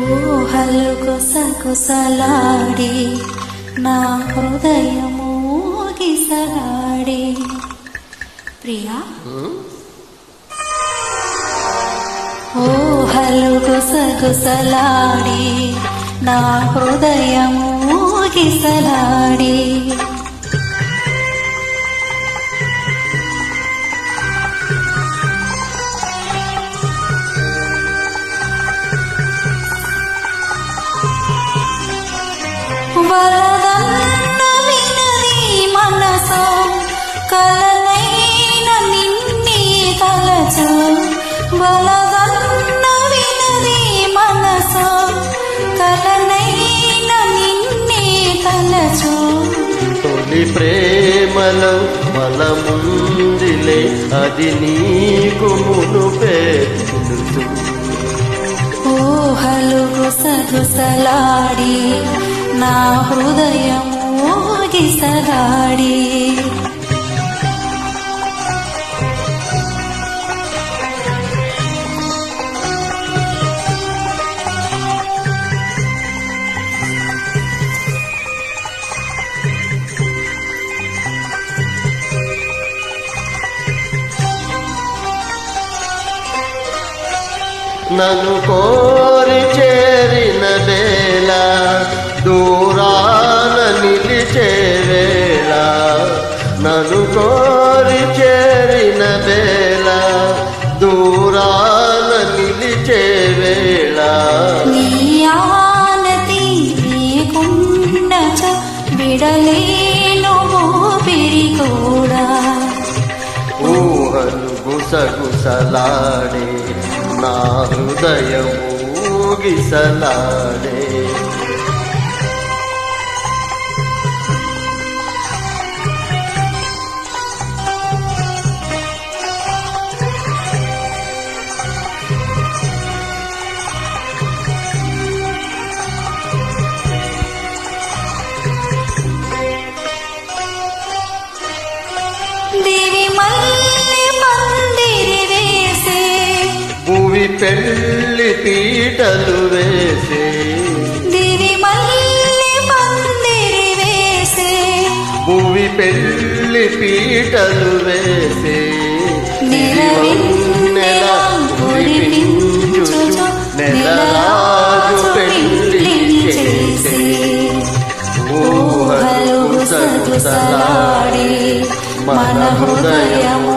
ఊహలు గుసగుసలాడి నా హృదయము గిసలాడి. ప్రియా, ఊహలు గుసగుసలాడి నా హృదయము గిసలాడి. వలదన్న వినది మనసు కలనైన నిన్నే తలచు. వలదన్న వినది మనసు కలనైన నిన్నే తలచు. తొలి ప్రేమలో బలముందిలే అది నీకు మునుపే తెలుసు. ఊహలు గుసగుసలాడి నా హృదయము గిసలాడి. నన్ను కోరి చేరిన వేళ దూరాన నిలిచే వేళ. నన్ను కోరి చేరిన వేళ దూరాన నిలిచే వేళ. నీ ఆనతి నీకున్నచో విడలేను ఊపిరి కూడా. ఊహలు గుసగుసలాడే నా హృదయము గిసలాడే. దేవి మల్లె పందిరి వేసే భూమి పెళ్లి పీటలు వేసే. దేవి మల్లె పందిరి వేసే భూమి పెళ్లి పీటలు వేసే. నెల కురిపించుచు నెలరాజు పెళ్లి చేసే. ఊహలు గుసగుసలాడి మన హృదయము